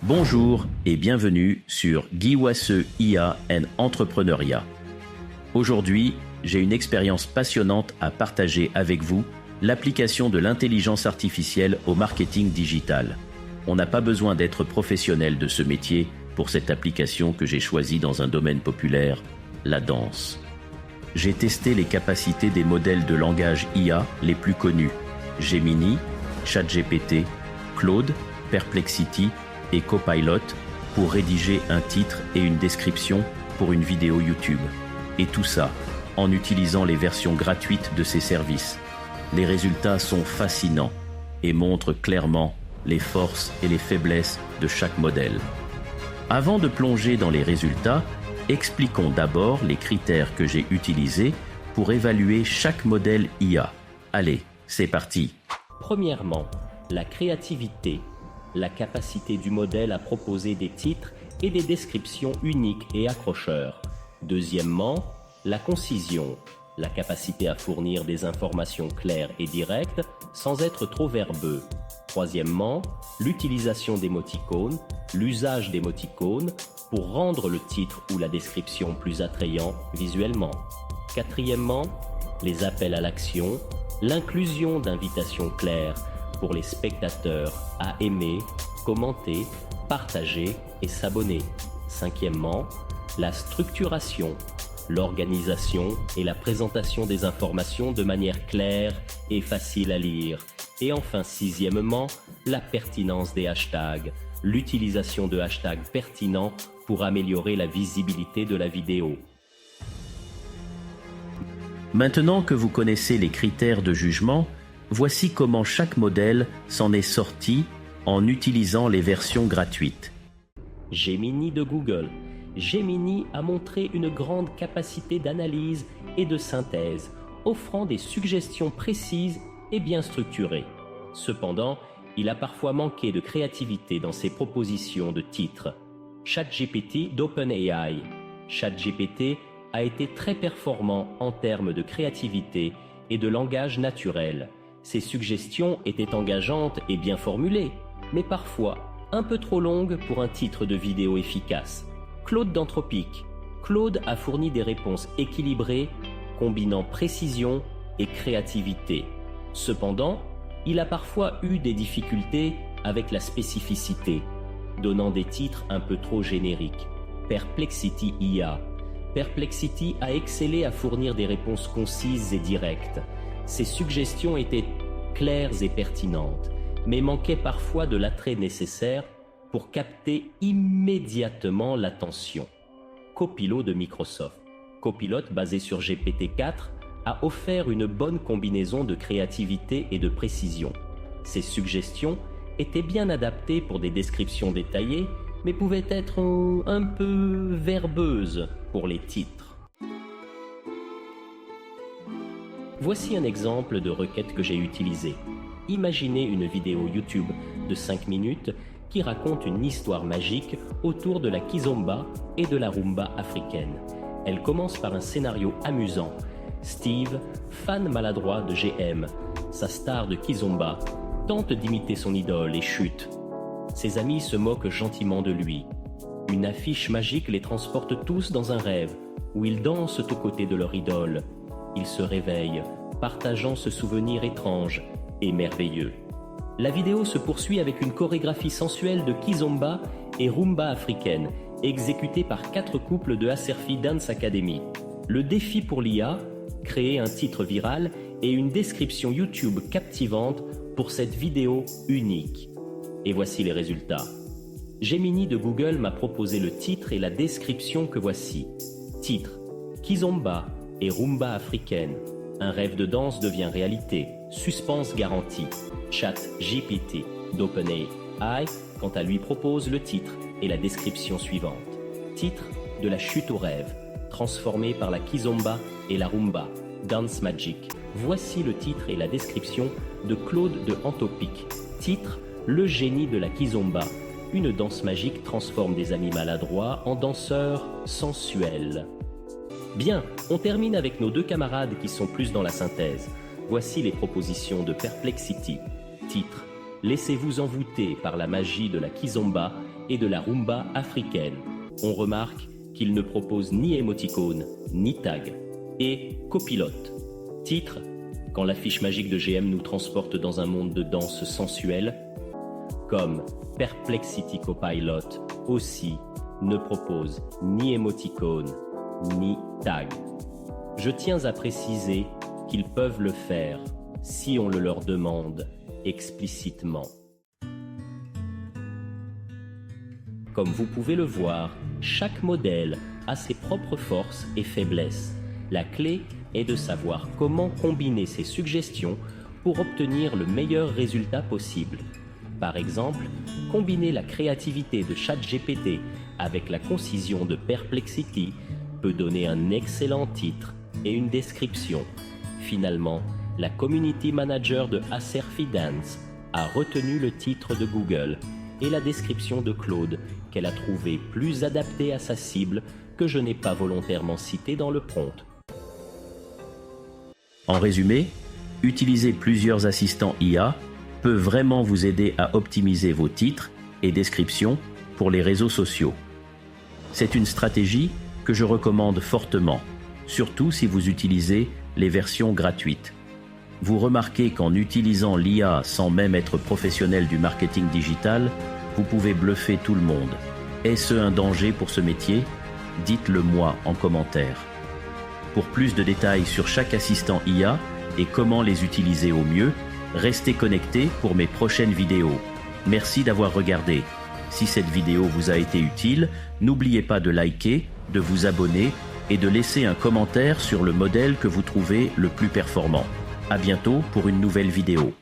Bonjour et bienvenue sur Guy Wasseux IA and Entrepreneuriat. Aujourd'hui, j'ai une expérience passionnante à partager avec vous, l'application de l'intelligence artificielle au marketing digital. On n'a pas besoin d'être professionnel de ce métier pour cette application que j'ai choisie dans un domaine populaire, la danse. J'ai testé les capacités des modèles de langage IA les plus connus, Gemini, ChatGPT, Claude, Perplexity et Copilot pour rédiger un titre et une description pour une vidéo YouTube. Et tout ça en utilisant les versions gratuites de ces services. Les résultats sont fascinants et montrent clairement les forces et les faiblesses de chaque modèle. Avant de plonger dans les résultats, expliquons d'abord les critères que j'ai utilisés pour évaluer chaque modèle IA. Allez, c'est parti. Premièrement, la créativité, la capacité du modèle à proposer des titres et des descriptions uniques et accrocheurs. Deuxièmement, la concision, la capacité à fournir des informations claires et directes sans être trop verbeux. Troisièmement, l'utilisation d'émoticônes, l'usage d'émoticônes pour rendre le titre ou la description plus attrayant visuellement. Quatrièmement, les appels à l'action, l'inclusion d'invitations claires pour les spectateurs à aimer, commenter, partager et s'abonner. Cinquièmement, la structuration, l'organisation et la présentation des informations de manière claire et facile à lire. Et enfin, sixièmement, la pertinence des hashtags, l'utilisation de hashtags pertinents pour améliorer la visibilité de la vidéo. Maintenant que vous connaissez les critères de jugement, voici comment chaque modèle s'en est sorti en utilisant les versions gratuites. Gemini de Google. Gemini a montré une grande capacité d'analyse et de synthèse, offrant des suggestions précises et bien structurées. Cependant, il a parfois manqué de créativité dans ses propositions de titres. ChatGPT d'OpenAI. ChatGPT a été très performant en termes de créativité et de langage naturel. Ses suggestions étaient engageantes et bien formulées, mais parfois un peu trop longues pour un titre de vidéo efficace. Claude d'Anthropic. Claude a fourni des réponses équilibrées, combinant précision et créativité. Cependant, il a parfois eu des difficultés avec la spécificité, donnant des titres un peu trop génériques. Perplexity IA. Perplexity a excellé à fournir des réponses concises et directes. Ses suggestions étaient claires et pertinentes, mais manquaient parfois de l'attrait nécessaire pour capter immédiatement l'attention. Copilot de Microsoft. Copilot, basé sur GPT-4, a offert une bonne combinaison de créativité et de précision. Ses suggestions étaient bien adaptées pour des descriptions détaillées, mais pouvaient être un peu verbeuses pour les titres. Voici un exemple de requête que j'ai utilisée. Imaginez une vidéo YouTube de 5 minutes qui raconte une histoire magique autour de la kizomba et de la rumba africaine. Elle commence par un scénario amusant. Steve, fan maladroit de GM, sa star de kizomba, tente d'imiter son idole et chute. Ses amis se moquent gentiment de lui. Une affiche magique les transporte tous dans un rêve où ils dansent aux côtés de leur idole. Ils se réveillent, partageant ce souvenir étrange et merveilleux. La vidéo se poursuit avec une chorégraphie sensuelle de kizomba et rumba africaine, exécutée par 4 couples de Aserfi Dance Academy. Le défi pour l'IA, créer un titre viral et une description YouTube captivante pour cette vidéo unique. Et voici les résultats. Gemini de Google m'a proposé le titre et la description que voici. Titre: Kizomba et rumba africaine. Un rêve de danse devient réalité. Suspense garanti. ChatGPT d'OpenAI, quant à lui, propose le titre et la description suivante. Titre: de la chute au rêve, transformé par la kizomba et la rumba, Dance Magic. Voici le titre et la description de Claude de Anthropic. Titre: le génie de la kizomba. Une danse magique transforme des amis maladroits en danseurs sensuels. Bien, on termine avec nos 2 camarades qui sont plus dans la synthèse. Voici les propositions de Perplexity. Titre: laissez-vous envoûter par la magie de la kizomba et de la rumba africaine. On remarque qu'il ne propose ni émoticône, ni tag. Et copilote. Titre, quand la fiche magique de GM nous transporte dans un monde de danse sensuelle, comme Perplexity Copilot aussi ne propose ni émoticône, ni tag. Je tiens à préciser qu'ils peuvent le faire si on le leur demande explicitement. Comme vous pouvez le voir, chaque modèle a ses propres forces et faiblesses. La clé est de savoir comment combiner ces suggestions pour obtenir le meilleur résultat possible. Par exemple, combiner la créativité de ChatGPT avec la concision de Perplexity peut donner un excellent titre et une description. Finalement, la community manager de Acer Fidance a retenu le titre de Google et la description de Claude qu'elle a trouvé plus adaptée à sa cible que je n'ai pas volontairement citée dans le prompt. En résumé, utiliser plusieurs assistants IA peut vraiment vous aider à optimiser vos titres et descriptions pour les réseaux sociaux. C'est une stratégie que je recommande fortement, surtout si vous utilisez les versions gratuites. Vous remarquez qu'en utilisant l'IA sans même être professionnel du marketing digital, vous pouvez bluffer tout le monde. Est-ce un danger pour ce métier? Dites-le moi en commentaire. Pour plus de détails sur chaque assistant IA et comment les utiliser au mieux, restez connectés pour mes prochaines vidéos. Merci d'avoir regardé. Si cette vidéo vous a été utile, n'oubliez pas de liker, de vous abonner et de laisser un commentaire sur le modèle que vous trouvez le plus performant. À bientôt pour une nouvelle vidéo.